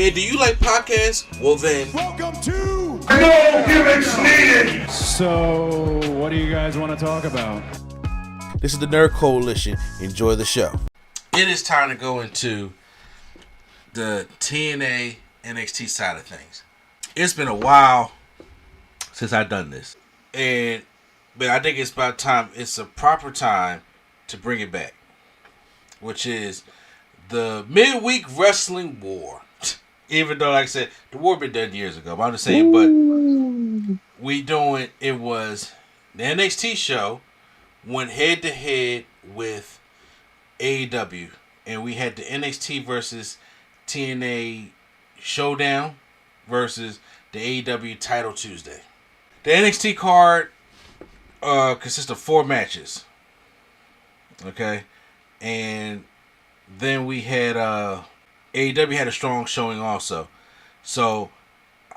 Man, do you like podcasts? Well then, welcome to No Gimmicks Needed! So, what do you guys want to talk about? this is the Nerd Coalition. Enjoy the show. It is time to go into the TNA NXT side of things. It's been a while since I've done this. But I think it's about time, it's a proper time to bring it back. Which is the midweek wrestling war. Even though, like I said, the war been done years ago. But I'm just saying, but it was the NXT show went head to head with AEW. And we had the NXT versus TNA Showdown versus the AEW Title Tuesday. The NXT card consists of 4 matches. Okay? And then we had AEW had a strong showing also. So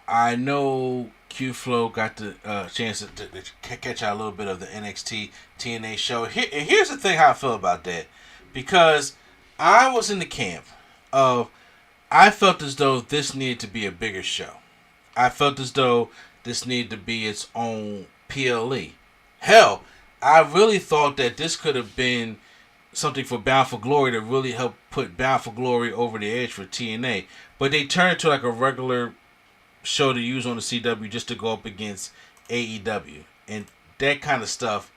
I know Q-Flow got the chance to catch out a little bit of the NXT TNA show. Here's the thing how I feel about that. Because I was in the camp of, I felt as though this needed to be a bigger show. I felt as though this needed to be its own PLE. Hell, I really thought that this could have been something for Bound for Glory to really help put Bound for Glory over the edge for TNA. But they turned it to like a regular show to use on the CW just to go up against AEW. And that kind of stuff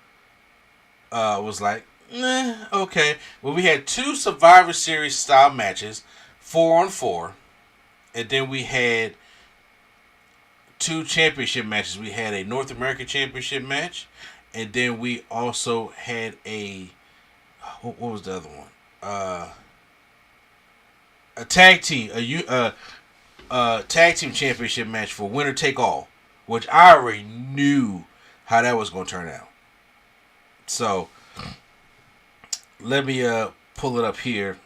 was like, okay. Well, we had 2 Survivor Series style matches, 4-on-4. And then we had 2 championship matches. We had a North American Championship match. And then we also had a... What was the other one? A tag team, tag team championship match for winner take all, which I already knew how that was going to turn out. So let me pull it up here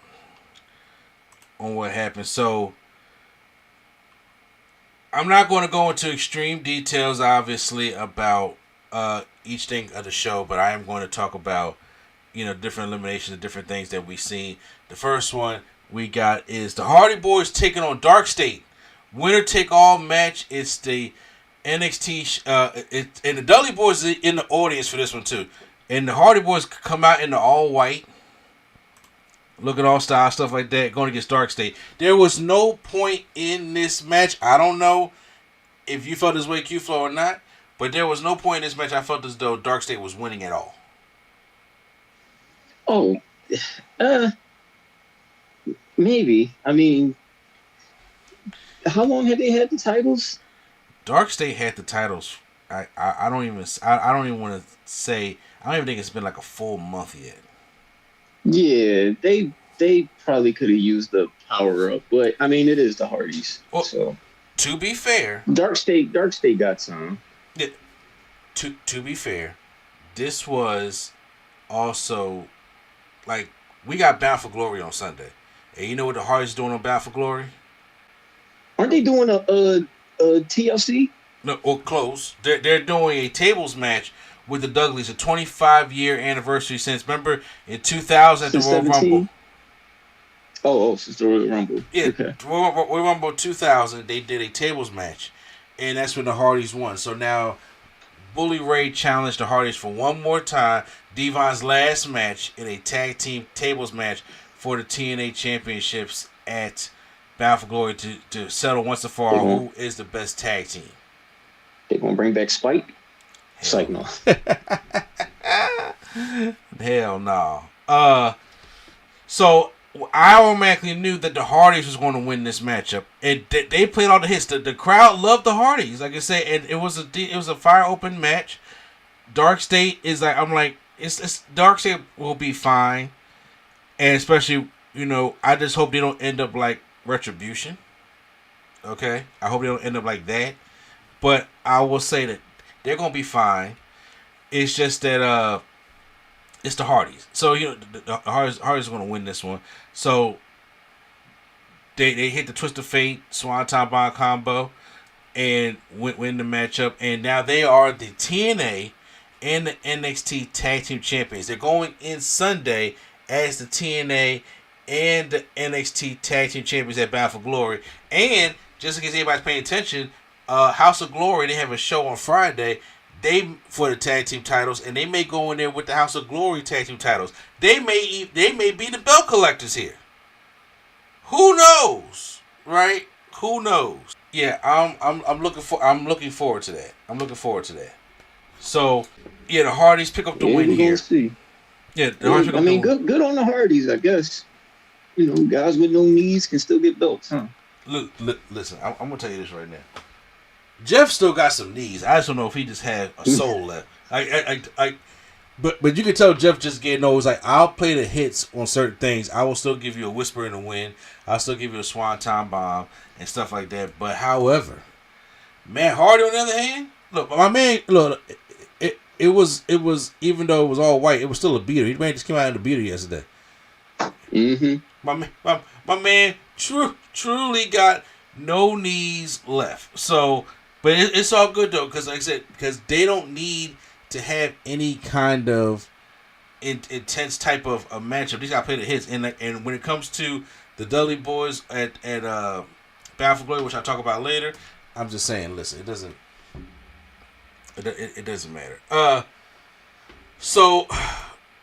on what happened. So I'm not going to go into extreme details, obviously, about each thing of the show, but I am going to talk about, different eliminations of different things that we've seen. The first one we got is the Hardy Boys taking on Dark State. Winner take all match. It's the NXT, and the Dudley Boys are in the audience for this one too. And the Hardy Boys come out in the all white, looking all style, stuff like that, going against Dark State. There was no point in this match. I don't know if you felt this way, Q-Flow, or not, but there was no point in this match I felt as though Dark State was winning at all. Oh, maybe. I mean, how long had they had the titles? Dark State had the titles. I don't even want to say. I don't even think it's been like a full month yet. Yeah, they probably could have used the power up, but I mean, it is the Hardys. Well, so to be fair, Dark State got some. To be fair, this was also. Like, we got Bound for Glory on Sunday. And you know what the Hardys doing on Bound for Glory? Aren't they doing a TLC? No, or close. They're doing a tables match with the Dudleys, a 25-year anniversary since, remember, in 2000 at the Royal Rumble. Oh, since the Royal Rumble. Yeah, okay. Royal Rumble 2000, they did a tables match. And that's when the Hardys won. So now, Bully Ray challenged the Hardys for one more time. Devon's last match in a tag team tables match for the TNA championships at Bound for Glory to settle once and for all who is the best tag team. They gonna bring back Spike? Spike, no. Hell no. So I automatically knew that the Hardys was going to win this matchup, and they played all the hits. The crowd loved the Hardys, like I said, and it was a fire open match. Dark State is like, I'm like, it's Dark State will be fine, and especially, I just hope they don't end up like Retribution. Okay, I hope they don't end up like that. But I will say that they're gonna be fine. It's just that it's the Hardys. So the Hardys are gonna win this one. So they hit the Twist of Fate Swanton Bomb combo and win the matchup. And now they are the TNA and the NXT Tag Team Champions. They're going in Sunday as the TNA and the NXT Tag Team Champions at Bound for Glory. And just in case anybody's paying attention, House of Glory, they have a show on Friday. For the tag team titles, and they may go in there with the House of Glory tag team titles. They may be the belt collectors here. Who knows, right? Who knows? Yeah, I'm looking forward to that. So, yeah, the Hardys pick up the win here. See. Yeah, the Hardys pick up the win. Good on the Hardys, I guess. You know, guys with no knees can still get belts, huh? Look, listen, I'm gonna tell you this right now. Jeff still got some knees. I just don't know if he just had a soul left. But you can tell Jeff just getting old. It's like, I'll play the hits on certain things. I will still give you a whisper in the wind. I'll still give you a swanton bomb and stuff like that. But however, Matt Hardy on the other hand, look, my man, look, it was even though it was all white, it was still a beater. He just came out in the beater yesterday. Mm-hmm. My man truly got no knees left. So. But it's all good though, because like I said, because they don't need to have any kind of intense type of a matchup. These guys play the hits, and when it comes to the Dudley Boys at Bound for Glory, which I'll talk about later, I'm just saying, listen, it doesn't matter. So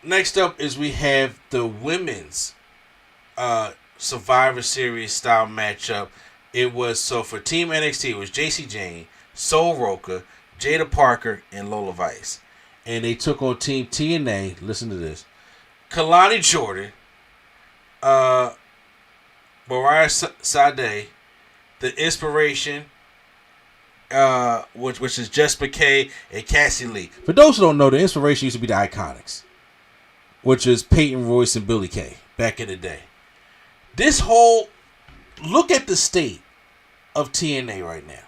next up is we have the women's Survivor Series style matchup. It was, so for Team NXT, it was JC Jane, Sol Roca, Jada Parker, and Lola Vice. And they took on Team TNA, listen to this, Kalani Jordan, Mariah Sade, The Inspiration, which is Jess McKay and Cassie Lee. For those who don't know, The Inspiration used to be the Iconics, which is Peyton Royce and Billie Kay back in the day. This whole... Look at the state of TNA right now.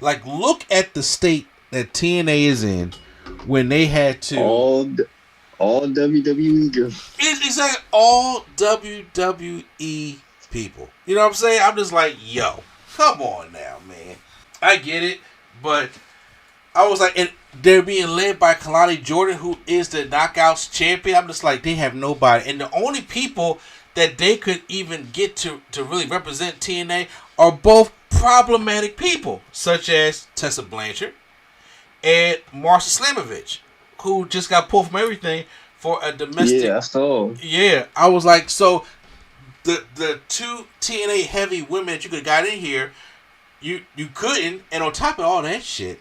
Like, look at the state that TNA is in when they had to... All WWE girls. It's like all WWE people. You know what I'm saying? I'm just like, yo, come on now, man. I get it, but I was like... And they're being led by Kalani Jordan, who is the Knockouts champion. I'm just like, they have nobody. And the only people... that they could even get to really represent TNA are both problematic people, such as Tessa Blanchard and Marsha Slamovich, who just got pulled from everything for a domestic... Yeah, I saw. Yeah, I was like, so the two TNA heavy women that you could have got in here, you couldn't, and on top of all that shit...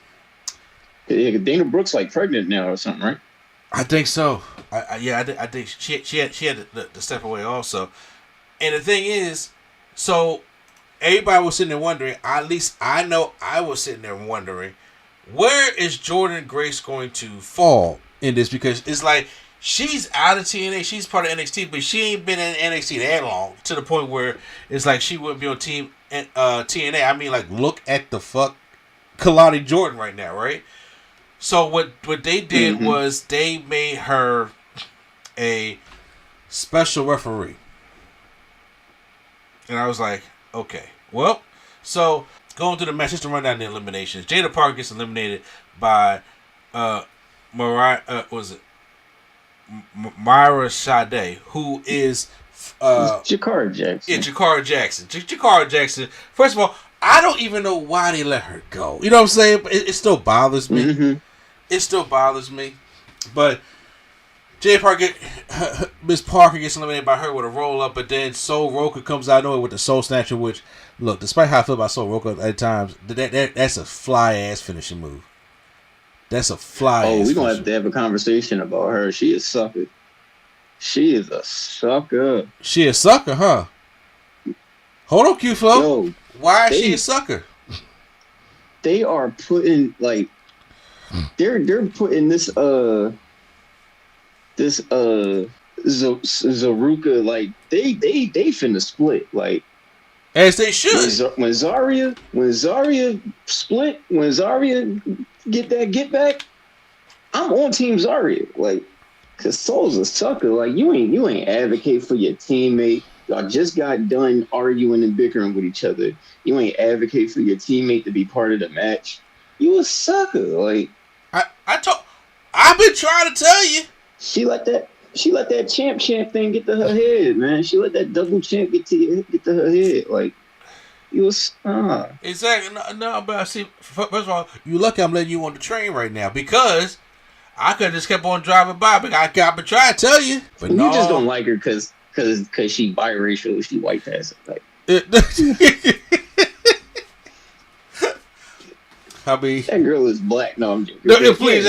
Yeah, Dana Brooks like pregnant now or something, right? I think so. I think she had to step away also. And the thing is, so everybody was sitting there wondering, at least I know I was sitting there wondering, where is Jordan Grace going to fall in this? Because it's like, she's out of TNA, she's part of NXT, but she ain't been in NXT that long, to the point where it's like she wouldn't be on Team TNA. I mean, like, look at the fuck Kalani Jordan right now, right? So what they did was they made her a special referee. And I was like, okay. Well, so going through the match, just to run down the eliminations. Jada Parker gets eliminated by Myra Sade, who is Jakara Jackson. Yeah, Jakara Jackson. Jakara Jackson. First of all, I don't even know why they let her go. You know what I'm saying? But it still bothers me. Mm-hmm. It still bothers me. But Miss Parker gets eliminated by her with a roll up, but then Sol Roca comes out of nowhere with the Soul Snatcher, which, look, despite how I feel about Sol Roca at times, that's a fly ass finishing move. That's a fly ass. Oh, we're gonna have to have a conversation about her. She is sucker. She is a sucker. She a sucker, huh? Hold on, Q-Flow. Yo, why is she a sucker? They are putting they're putting this Zaruka, like they finna split, like, as they should. When Zarya split, when Zarya get back, I'm on Team Zarya, like, cause Soul's a sucker. Like, you ain't advocate for your teammate. Y'all just got done arguing and bickering with each other. You ain't advocate for your teammate to be part of the match. You a sucker. Like, I've been trying to tell you. She like that. She let that champ thing get to her head, man. She let that double champ get to her head. Like, it was Exactly. No, but I see. First of all, you lucky I'm letting you on the train right now because I could have just kept on driving by. But I've been trying to tell you. But you no. just don't like her because she biracial. She white passing. Like, I mean, that girl is black. No, I'm joking. No, please,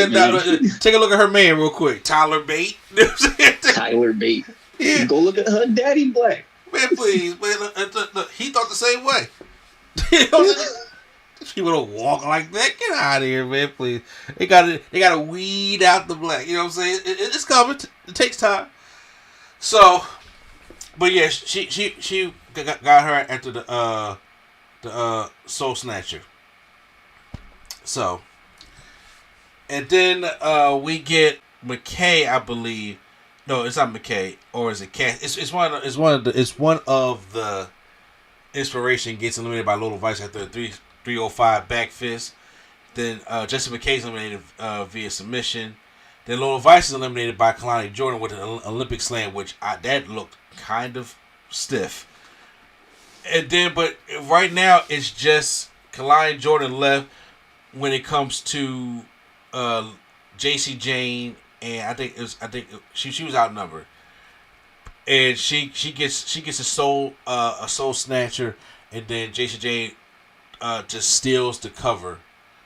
take a look at her man real quick. Tyler Bate. Tyler Bate. Yeah. Go look at her daddy black. Man, please. Man, look, he thought the same way. She would have walked like that. Get out of here, man, please. They gotta weed out the black. You know what I'm saying? It's coming. It takes time. So, but yeah, she got her after the Soul Snatcher. So, and then we get McKay, I believe. No, it's not McKay, or is it Cass? It's one of the Inspiration gets eliminated by Lola Vice after a 305 back fist. Then Jesse McKay is eliminated via submission. Then Lola Vice is eliminated by Kalani Jordan with an Olympic slam, which that looked kind of stiff. And then, but right now it's just Kalani Jordan left. When it comes to JC Jane, and I think she was outnumbered, and she gets a soul snatcher, and then JC Jane just steals the cover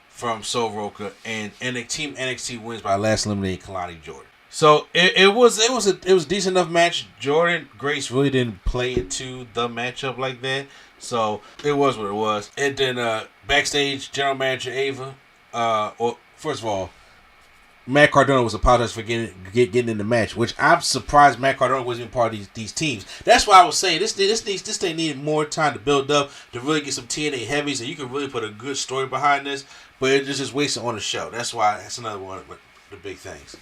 from Soul Roka, and Team NXT wins by last eliminating Kalani Jordan. So it was a decent enough match. Jordan Grace really didn't play into the matchup like that. So it was what it was. And then backstage, general manager Ava. First of all, Matt Cardona was apologized for getting in the match, which I'm surprised Matt Cardona wasn't even part of these teams. That's why I was saying this thing needed more time to build up to really get some TNA heavies, and you can really put a good story behind this. But it just wasted on the show. That's another one of the big things.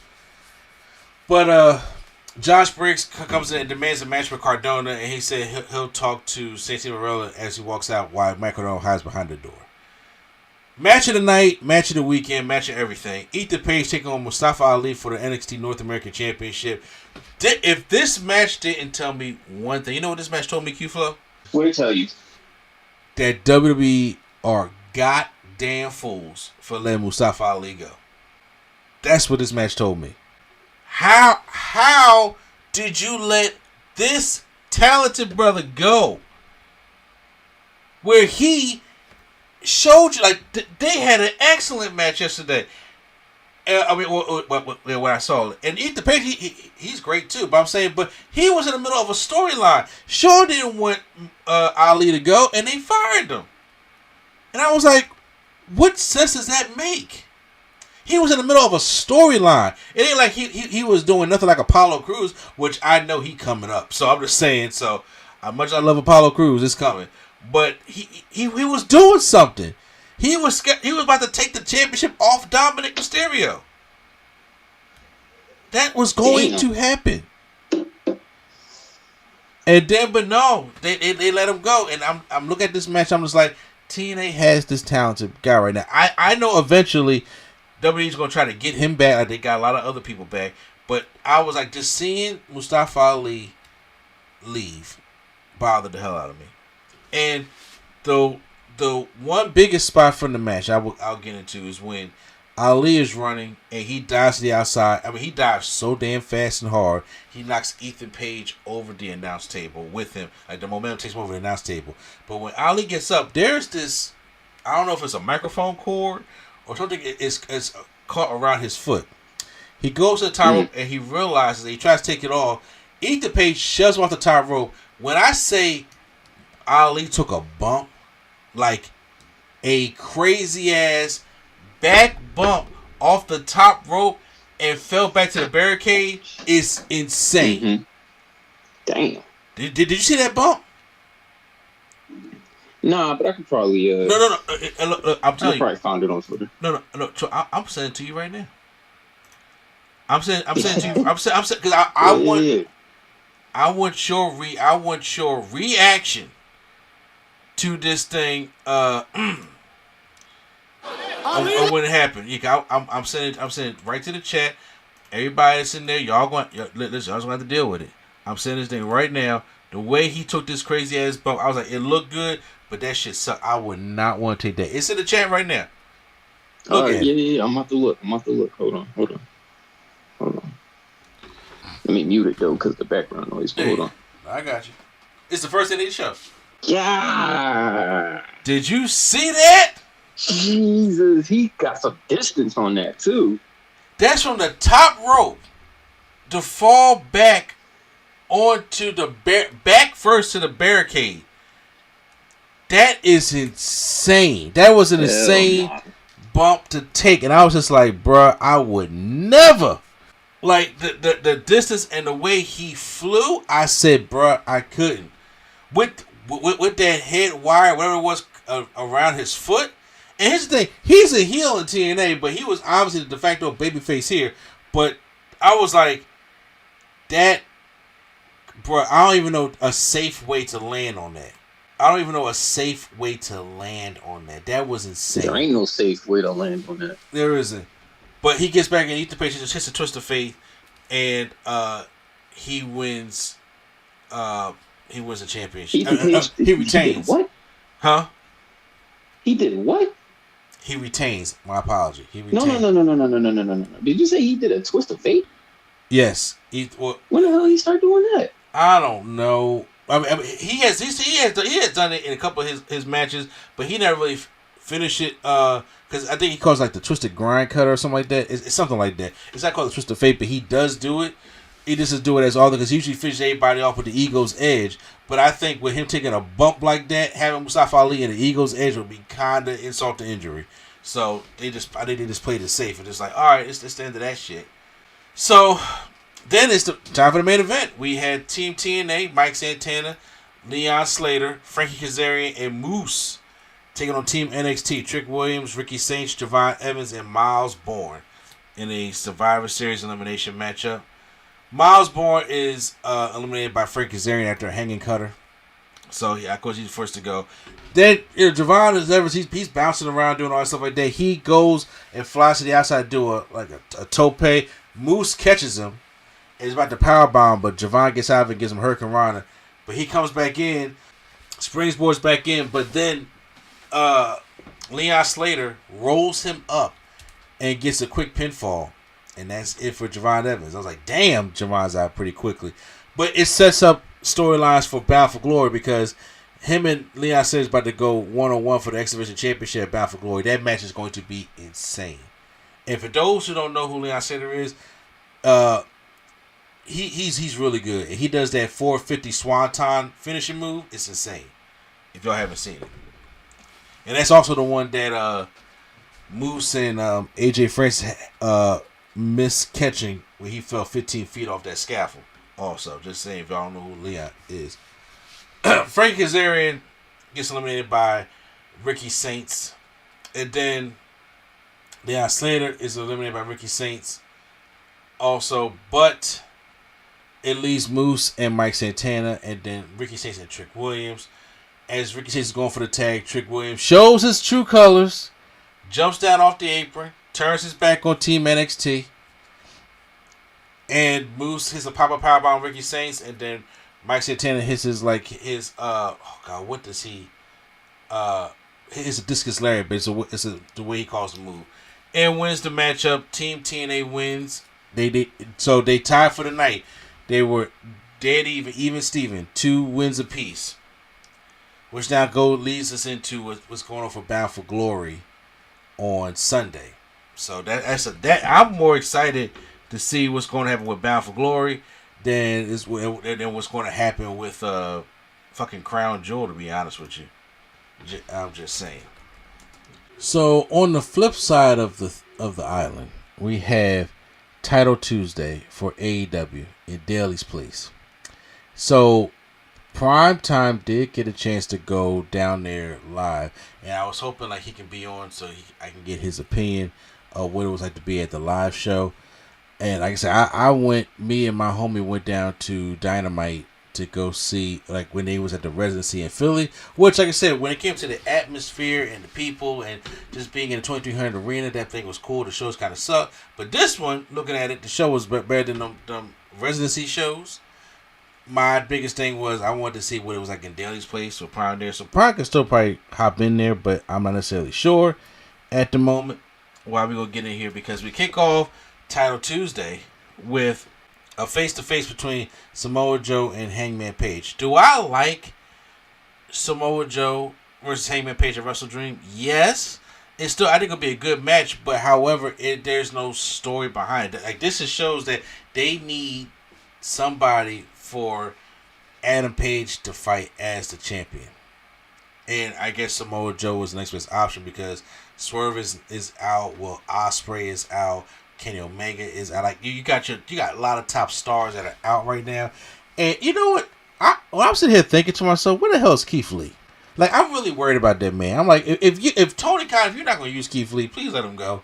But Josh Briggs comes in and demands a match with Cardona, and he said he'll talk to Santino Marella as he walks out while Matt Cardona hides behind the door. Match of the night, match of the weekend, match of everything. Ethan Page taking on Mustafa Ali for the NXT North American Championship. If this match didn't tell me one thing, you know what this match told me, Q-Flow? What did it tell you? That WWE are goddamn fools for letting Mustafa Ali go. That's what this match told me. How did you let this talented brother go? Where he showed you, like, they had an excellent match yesterday. I mean, when I saw it. And Ethan Page, he's great too. But I'm saying, but he was in the middle of a storyline. Shaw didn't want Ali to go, and they fired him. And I was like, what sense does that make? He was in the middle of a storyline. It ain't like he was doing nothing like Apollo Crews, which I know he coming up. So I'm just saying, so how much I love Apollo Crews, it's coming. But he was doing something. He was about to take the championship off Dominic Mysterio. That was going to happen. And then, but no, they let him go. And I'm looking at this match. I'm just like, TNA has this talented guy right now. I know eventually WWE's gonna try to get him back. Like they got a lot of other people back. But I was like, just seeing Mustafa Ali leave bothered the hell out of me. And the one biggest spot from the match I'll get into is when Ali is running and he dives to the outside. I mean, he dives so damn fast and hard. He knocks Ethan Page over the announce table with him. Like the momentum takes him over the announce table. But when Ali gets up, there's this, I don't know if it's a microphone cord or something is caught around his foot. He goes to the top rope and he realizes that he tries to take it off. Ethan Page shoves him off the top rope. When I say Ali took a bump, like a crazy ass back bump off the top rope and fell back to the barricade, is insane. Mm-hmm. Damn. Did you see that bump? Nah, but I could probably No. Look, I'm telling you. Probably found it on Twitter. No. I'm sending it to you right now. I'm sending to you. I'm saying because I want your reaction to this thing when it happened. I'm sending it right to the chat. Everybody that's in there, listen, y'all just gonna have to deal with it. I'm saying this thing right now. The way he took this crazy ass bump, I was like, it looked good, but that shit sucked. I would not want to take that. It's in the chat right now. Look at it. Yeah. I'm about to look. Hold on. Let me mute it though, because the background noise. Hold on. I got you. It's the first NXT show. Yeah. Did you see that? Jesus, he got some distance on that too. That's from the top rope to fall back onto the back first to the barricade. That is insane. That was an insane bump to take, and I was just like, bruh, I would never. Like the distance and the way he flew, I said, bruh, I couldn't. With that head wire, whatever it was around his foot. And here's the thing, he's a heel in TNA, but he was obviously the de facto babyface here. But I was like, that, bro, I don't even know a safe way to land on that. That was insane. There ain't no safe way to land on that. There isn't. But he gets back and eats the patient, just hits a twist of fate, and he wins. He wins the championship. He retains. What? Huh? He did what? He retains. My apology. He retains. No. Did you say he did a twist of fate? Yes. When the hell he start doing that? I don't know. I mean he has done it in a couple of his matches, but he never really finished it. Because I think he calls it like the twisted grind cutter or something like that. It's something like that. It's not called the twist of fate, but he does do it. He just does do it as all because he usually finishes everybody off with the ego's edge. But I think with him taking a bump like that, having Mustafa Ali in the ego's edge would be kind of insult to injury. So I think they just played it safe and just like, all right, it's the end of that shit. So then it's the time for the main event. We had Team TNA, Mike Santana, Leon Slater, Frankie Kazarian, and Moose taking on Team NXT, Trick Williams, Ricky Saints, Javon Evans, and Miles Bourne in a Survivor Series elimination matchup. Miles Bourne is eliminated by Frank Kazarian after a hanging cutter. So, yeah, of course, he's the first to go. Then, Javon Evans, he's bouncing around doing all that stuff like that. He goes and flies to the outside to do a tope. Moose catches him and is about to powerbomb, but Javon gets out of it and gives him Hurricane Rana. But he comes back in, springboards back in, but then Leon Slater rolls him up and gets a quick pinfall. And that's it for Javon Evans. I was like, damn, Javon's out pretty quickly. But it sets up storylines for Bound for Glory because him and Leon Slater about to go one-on-one for the X Division Championship at Bound for Glory. That match is going to be insane. And for those who don't know who Leon Slater is, he's really good. And he does that 450 Swanton finishing move. It's insane. If y'all haven't seen it. And that's also the one that Moose and AJ Francis missed catching when he fell 15 feet off that scaffold. Also, just saying if y'all don't know who Leon is. Frank Kazarian gets eliminated by Ricky Saints. And then Leon Slater is eliminated by Ricky Saints also. But it leaves Moose and Mike Santana and then Ricky Saints and Trick Williams. As Ricky Saints is going for the tag, Trick Williams shows his true colors, jumps down off the apron, turns his back on Team NXT, and Moose hits a pop-up powerbomb on Ricky Saints, and then Mike Santana hits his what does he it's a discus lariat, but it's the way he calls the move, and wins the matchup. Team TNA wins. So they tied for the night. They were dead even Steven, 2 wins apiece, which now leads us into what's going on for Bound for Glory on Sunday. So I'm more excited to see what's going to happen with Bound for Glory than what's going to happen with fucking Crown Jewel, to be honest with you. I'm just saying. So on the flip side of the island, we have Title Tuesday for AEW in Daly's Place. So Primetime did get a chance to go down there live, and I was hoping like he can be on so I can get his opinion of what it was like to be at the live show. And like I said, me and my homie went down to Dynamite to go see, like when they was at the residency in Philly, which, like I said, when it came to the atmosphere and the people and just being in the 2300 arena, that thing was cool. The shows kind of sucked, but this one, looking at it, the show was better than them residency shows. My biggest thing was I wanted to see what it was like in Daly's place or Prime there, so Prime can still probably hop in there, but I'm not necessarily sure at the moment. Why we gonna get in here, because we kick off Title Tuesday with a face-to-face between Samoa Joe and Hangman Page. Do I like Samoa Joe versus Hangman Page at Wrestle Dream? Yes. It's still, I think it'll be a good match, but however, there's no story behind it. Like, this shows that they need somebody for Adam Page to fight as the champion. And I guess Samoa Joe was the next best option because Swerve is out. Well, Ospreay is out. Kenny Omega is out. Like you got a lot of top stars that are out right now. And you know what? I'm sitting here thinking to myself, where the hell is Keith Lee? Like, I'm really worried about that man. I'm like, if Tony Khan, if you're not going to use Keith Lee, please let him go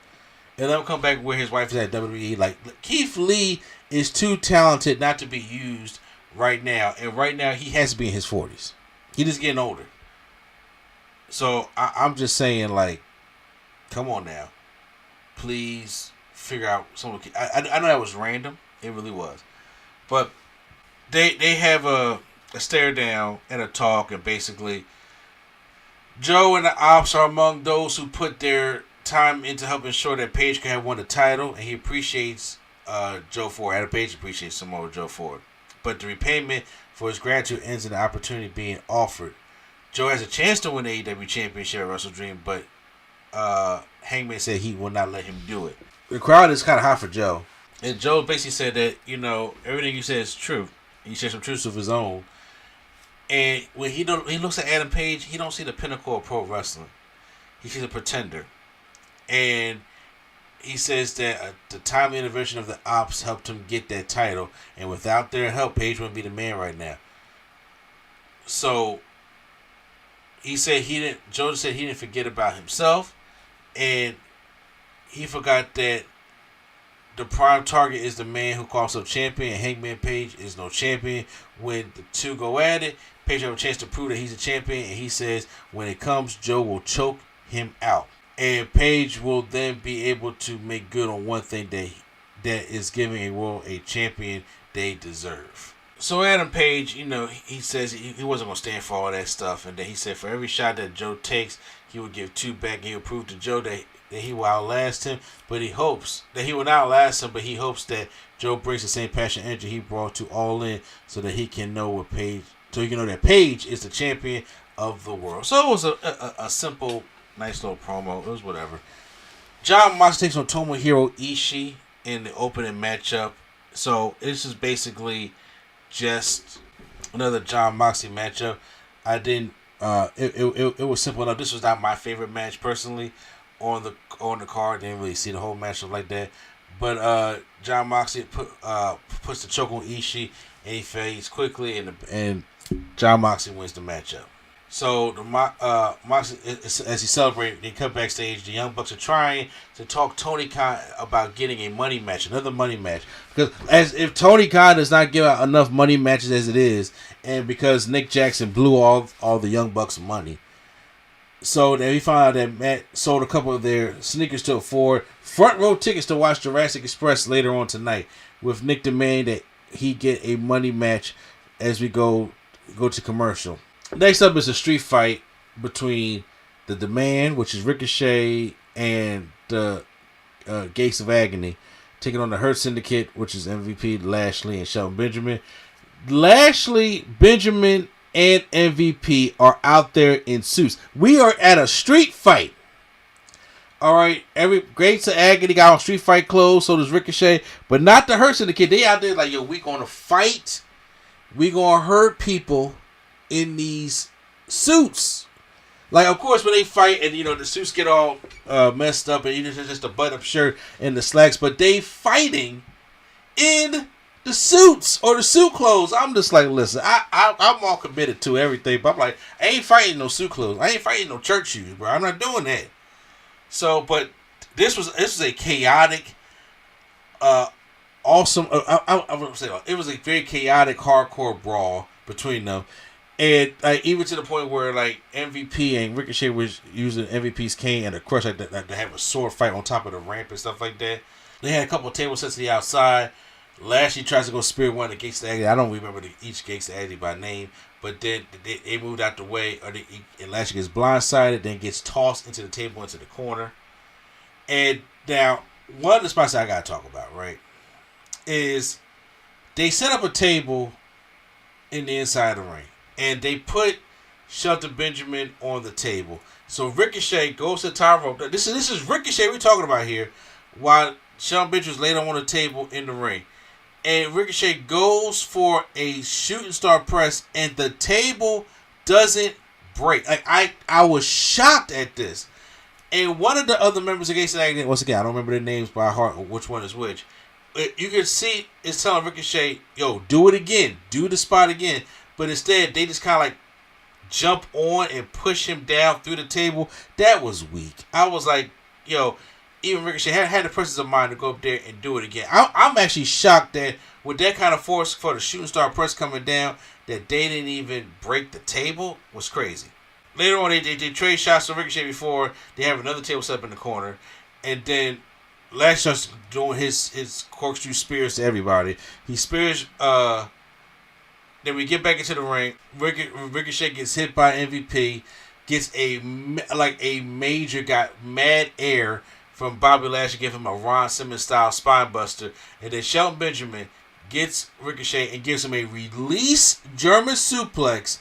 and let him come back where his wife is at WWE. Like, Keith Lee is too talented not to be used right now, and right now he has to be in his 40s. He just getting older. So I'm just saying, like, come on now, please figure out someone. I know that was random, it really was, but they have a stare down and a talk, and basically Joe and the Ops are among those who put their time into helping ensure that Page can have won the title, and he appreciates Joe for it. Adam Page appreciates Samoa Joe for it, but the repayment for his gratitude ends in the opportunity being offered. Joe has a chance to win the AEW Championship at Wrestle Dream, but Hangman said he will not let him do it. The crowd is kind of hot for Joe, and Joe basically said that, you know, everything you said is true. He shared some truths of his own, and when he looks at Adam Page, he don't see the pinnacle of pro wrestling. He sees a pretender, and he says that the timely intervention of the Ops helped him get that title, and without their help, Page wouldn't be the man right now. So he said Joe said he didn't forget about himself, and he forgot that the prime target is the man who calls himself champion, and Hangman Page is no champion. When the two go at it, Page will have a chance to prove that he's a champion, and he says when it comes, Joe will choke him out. And Page will then be able to make good on one thing that is giving a world a champion they deserve. So Adam Page, you know, he says he wasn't going to stand for all that stuff. And then he said for every shot that Joe takes, he would give two back. And he would prove to Joe that he will outlast him. But he hopes that he will not outlast him. But he hopes that Joe brings the same passion and energy he brought to All In, so that he can know what Page, so he can know that Page is the champion of the world. So it was a simple, nice little promo. It was whatever. Jon Moxley takes on Tomohiro Ishii in the opening matchup. So this is basically just another Jon Moxley matchup. I didn't. It was simple enough. This was not my favorite match personally on the card. Didn't really see the whole matchup like that. But Jon Moxley puts the choke on Ishii, and he fades quickly, and Jon Moxley wins the matchup. So the Moxley, as he celebrated, they come backstage. The Young Bucks are trying to talk Tony Khan about getting a money match, another money match, because as if Tony Khan does not give out enough money matches as it is, and because Nick Jackson blew all the Young Bucks money, so then we found out that Matt sold a couple of their sneakers to afford front row tickets to watch Jurassic Express later on tonight, with Nick demanding that he get a money match as we go to commercial. Next up is a street fight between the Demand, which is Ricochet, and the Gates of Agony, taking on the Hurt Syndicate, which is MVP, Lashley, and Shelton Benjamin. Lashley, Benjamin, and MVP are out there in suits. We are at a street fight. All right, Gates of Agony got on street fight clothes, so does Ricochet, but not the Hurt Syndicate. They out there like, yo, we gonna fight. We gonna hurt people in these suits. Like, of course, when they fight and, you know, the suits get all messed up and it's just a button-up shirt and the slacks, but they fighting in the suits or the suit clothes. I'm just like, listen, I'm all committed to everything, but I'm like, I ain't fighting no suit clothes. I ain't fighting no church shoes, bro. I'm not doing that. So, but this was a chaotic, awesome. I would say it was a very chaotic, hardcore brawl between them. And like even to the point where like MVP and Ricochet was using MVP's cane and the Crush like they have a sword fight on top of the ramp and stuff like that. They had a couple of table sets to the outside. Lashley tries to go spear one of the Gates of Agony. I don't remember each Gates of Agony by name, but then they moved out the way, and Lashley gets blindsided, then gets tossed into the table into the corner. And now one of the spots I gotta talk about, right, is they set up a table in the inside of the ring. And they put Shelton Benjamin on the table. So Ricochet goes to the top rope. This is Ricochet we're talking about here. While Shelton Benjamin was laid on the table in the ring. And Ricochet goes for a shooting star press. And the table doesn't break. Like I was shocked at this. And one of the other members of Gates of Agony, once again, I don't remember their names by heart or which one is which. You can see it's telling Ricochet, yo, do it again. Do the spot again. But instead, they just kind of like jump on and push him down through the table. That was weak. I was like, yo, even Ricochet had the presence of mind to go up there and do it again. I'm actually shocked that with that kind of force for the shooting star press coming down, that they didn't even break the table was crazy. Later on, they trade shots to Ricochet before they have another table set up in the corner. And then Lash starts doing his corkscrew spears to everybody. He spears... Then we get back into the ring. Ricochet gets hit by MVP. Gets a major, got mad air from Bobby Lashley. Give him a Ron Simmons style spine buster. And then Shelton Benjamin gets Ricochet and gives him a release German suplex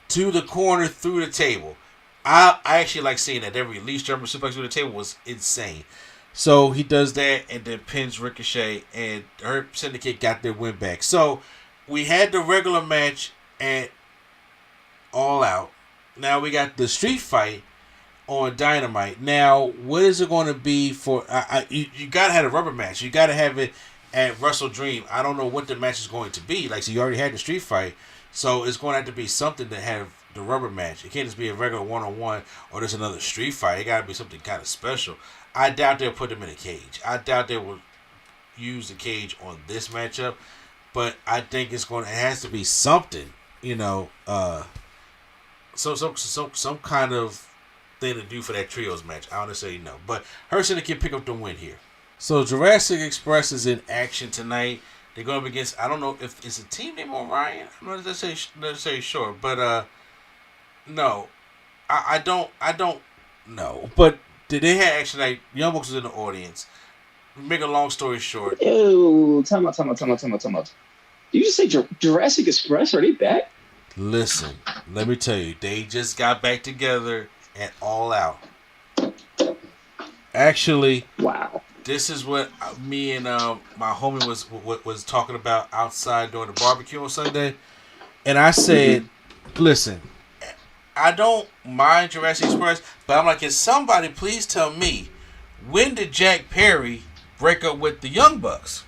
to the corner through the table. I actually like seeing that. That release German suplex through the table was insane. So he does that and then pins Ricochet. And her Syndicate got their win back. So... we had the regular match at All Out. Now we got the street fight on Dynamite. Now, what is it going to be for... you got to have a rubber match. You got to have it at Wrestle Dream. I don't know what the match is going to be. Like, so you already had the street fight. So it's going to have to be something to have the rubber match. It can't just be a regular one-on-one or just another street fight. It got to be something kind of special. I doubt they'll put them in a cage. I doubt they will use the cage on this matchup. But I think it has to be something, some kind of thing to do for that trios match. I honestly know. But her Syndicate pick up the win here. So Jurassic Express is in action tonight. They're going up against, I don't know if it's a team named Orion. I'm not necessarily sure. But no. I don't know. But they had action like Young Bucks was in the audience. Make a long story short. Ew, time out. Did you just say Jurassic Express? Are they back? Listen, let me tell you, they just got back together at All Out. Actually, wow. This is what me and my homie was talking about outside during the barbecue on Sunday. And I said, listen, I don't mind Jurassic Express, but I'm like, can somebody please tell me, when did Jack Perry break up with the Young Bucks?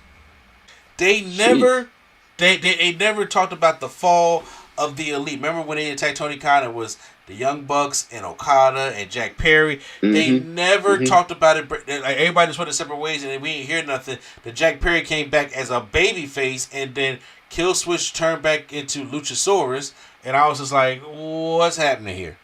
They never... They never talked about the fall of the Elite. Remember when they attacked Tony Khan? It was the Young Bucks and Okada and Jack Perry. Mm-hmm. They never talked about it. Like, everybody just went in separate ways, and we didn't hear nothing. The Jack Perry came back as a babyface, and then Killswitch turned back into Luchasaurus. And I was just like, what's happening here?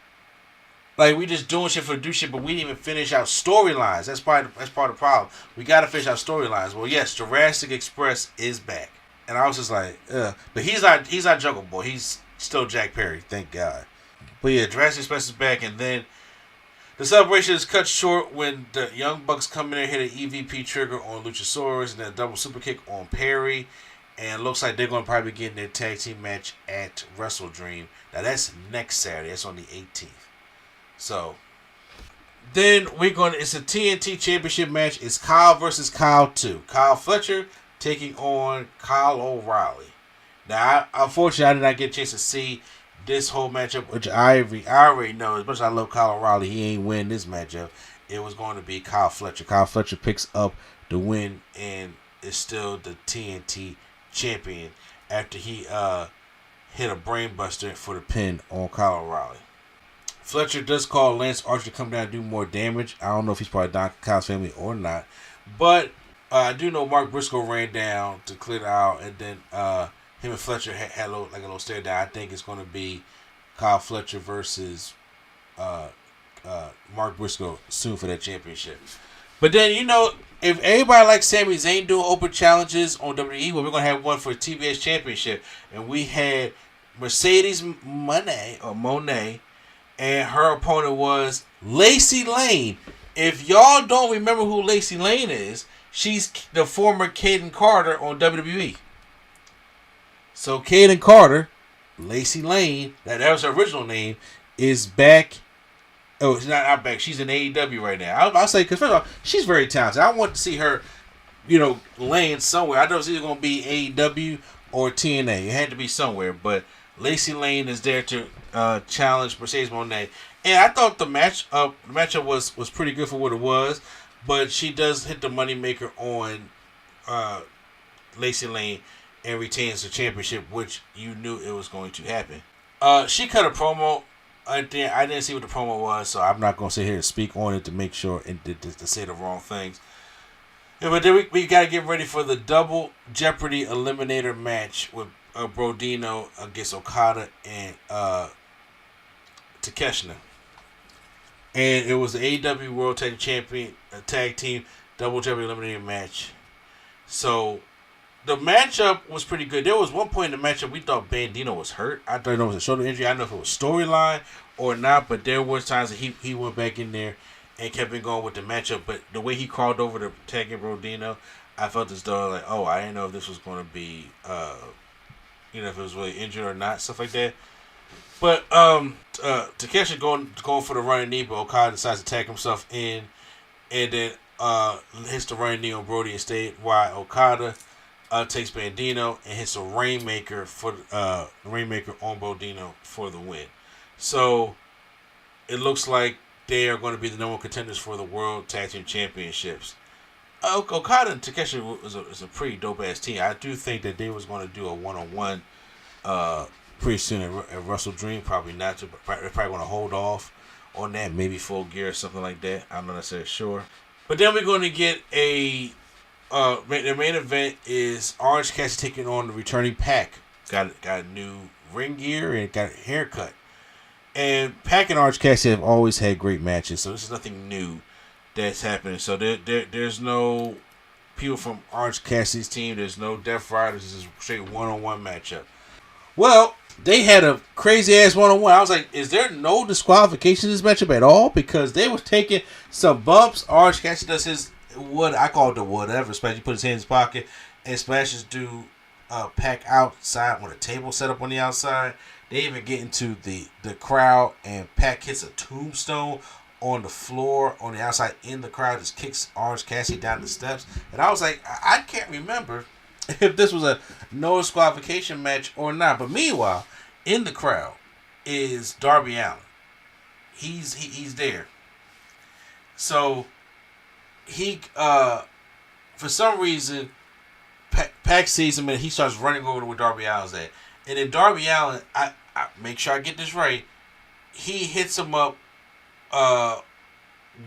Like, we just doing shit for do shit, but we didn't even finish our storylines. That's part of the problem. We got to finish our storylines. Well, yes, Jurassic Express is back. And I was just like, ugh. But he's not Jungle Boy. He's still Jack Perry, thank God. But yeah, Jurassic Express is back, and then the celebration is cut short when the Young Bucks come in and hit an EVP trigger on Luchasaurus and then a double super kick on Perry. And it looks like they're going to probably be getting their tag team match at Wrestle Dream. Now that's next Saturday. That's on the 18th. So then it's a TNT Championship match. It's Kyle versus Kyle 2. Kyle Fletcher taking on Kyle O'Reilly. Now, unfortunately, I did not get a chance to see this whole matchup, which I already know. As much as I love Kyle O'Reilly, he ain't win this matchup. It was going to be Kyle Fletcher. Kyle Fletcher picks up the win and is still the TNT champion after he hit a brainbuster for the pin on Kyle O'Reilly. Fletcher does call Lance Archer to come down and do more damage. I don't know if he's part of Kyle's family or not, but I do know Mark Briscoe ran down to clear it out, and then him and Fletcher had a little stare down. I think it's going to be Kyle Fletcher versus Mark Briscoe soon for that championship. But then, if everybody likes Sami Zayn doing open challenges on WWE, well, we're going to have one for the TBS championship. And we had Mercedes Moné, and her opponent was Lacey Lane. If y'all don't remember who Lacey Lane is, she's the former Kaden Carter on WWE. So Kaden Carter, Lacey Lane, that was her original name, is back. Oh, she's not back. She's in AEW right now. I'll say, because first of all, she's very talented. I want to see her, laying somewhere. I know it's either going to be AEW or TNA. It had to be somewhere. But Lacey Lane is there to challenge Mercedes Moné. And I thought the matchup was pretty good for what it was. But she does hit the moneymaker on Lacey Lane and retains the championship, which you knew it was going to happen. She cut a promo. I didn't see what the promo was, so I'm not going to sit here and speak on it to make sure and to say the wrong things. Yeah, but then we got to get ready for the Double Jeopardy Eliminator match with Brodino against Okada and Takeshita. And it was the AEW World Tag Team Double Jeopardy Eliminator match. So the matchup was pretty good. There was one point in the matchup we thought Bandito was hurt. I thought it was a shoulder injury. I don't know if it was storyline or not, but there was times that he went back in there and kept it going with the matchup. But the way he crawled over to tag in Brodino, I felt as though I didn't know if this was going to be, if it was really injured or not, stuff like that. But Takeshi going for the running knee, but Okada decides to tag himself in, and then hits the running knee on Brody instead. While Okada takes Bandino and hits a Rainmaker on Brodino for the win. So it looks like they are going to be the number one contenders for the World Tag Team Championships. Okada and Takeshi is a pretty dope ass team. I do think that they was going to do a 1-on-1 pretty soon at Wrestle Dream. Probably not. They're probably going to hold off on that. Maybe Full Gear or something like that. I'm not necessarily sure. But then we're going to get the main event is Orange Cassidy taking on the returning Pac. Got a new ring gear and got a haircut. And Pac and Orange Cassidy have always had great matches, so this is nothing new that's happening. So there's no people from Orange Cassidy's team. There's no Death Riders. This is a straight one-on-one matchup. Well, they had a crazy-ass one-on-one. I was like, is there no disqualification in this matchup at all? Because they were taking some bumps. Orange Cassidy does his I call it the whatever. Especially put his hand in his pocket and smashes dude Pac outside with a table set up on the outside. They even get into the crowd and Pac hits a tombstone on the floor on the outside in the crowd. Just kicks Orange Cassidy down the steps. And I was like, I can't remember if this was a no disqualification match or not. But meanwhile, in the crowd is Darby Allin. He's there. So he for some reason Pac sees him and he starts running over to where Darby Allin's at. And then Darby Allin, I make sure I get this right, he hits him up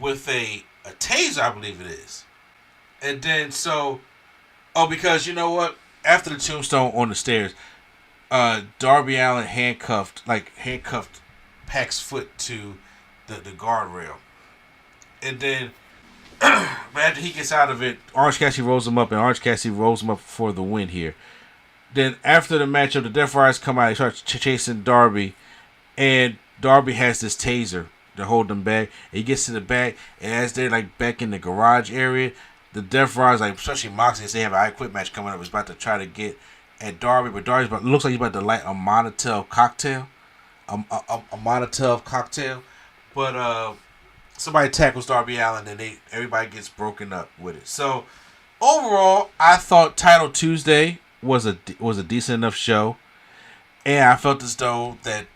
with a taser, I believe it is. And then because you know what? After the tombstone on the stairs, Darby Allin handcuffed Pac's foot to the guardrail. And then after he gets out of it, Orange Cassidy rolls him up, and Orange Cassidy rolls him up for the win here. Then after the matchup, the Death Riders come out. He starts chasing Darby, and Darby has this taser to hold them back. And he gets to the back, and as they're back in the garage area, the Death Riders, especially Moxley, they have an I Quit match coming up. Is about to try to get at Darby, but looks like he's about to light a Molotov cocktail, a Molotov cocktail. But somebody tackles Darby Allin, and everybody gets broken up with it. So overall, I thought Title Tuesday was a decent enough show, and I felt as though that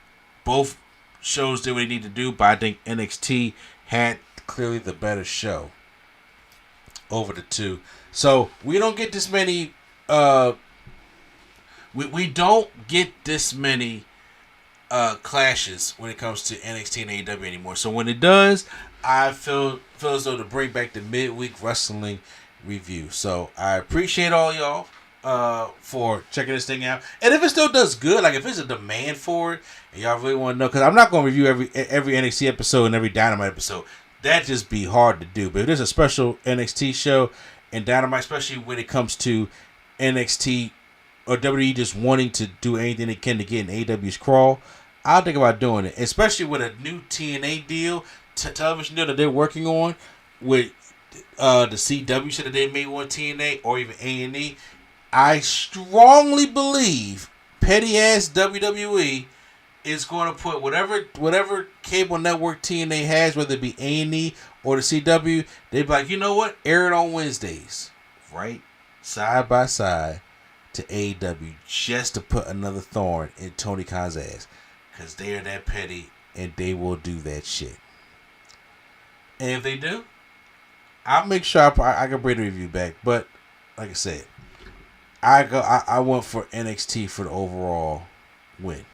both shows did what they need to do, but I think NXT had clearly the better show over the two. So we don't get this many we don't get this many clashes when it comes to NXT and AEW anymore. So when it does, I feel as though to bring back the midweek wrestling review. So I appreciate all y'all for checking this thing out. And if it still does good, like if there's a demand for it, and y'all really want to know, because I'm not going to review every NXT episode and every Dynamite episode. That'd just be hard to do. But if there's a special NXT show and Dynamite, especially when it comes to NXT or WWE just wanting to do anything they can to get in AEW's crawl, I'll think about doing it. Especially with a new TNA deal, television deal that they're working on with the CW said that they may want TNA or even A&E. I strongly believe petty ass WWE is going to put whatever cable network TNA has, whether it be A&E or the CW, they'd be like, you know what? Air it on Wednesdays, right side by side to AEW, just to put another thorn in Tony Khan's ass, because they are that petty and they will do that shit. And if they do, I'll make sure I can bring the review back. But like I said, I went for NXT for the overall win.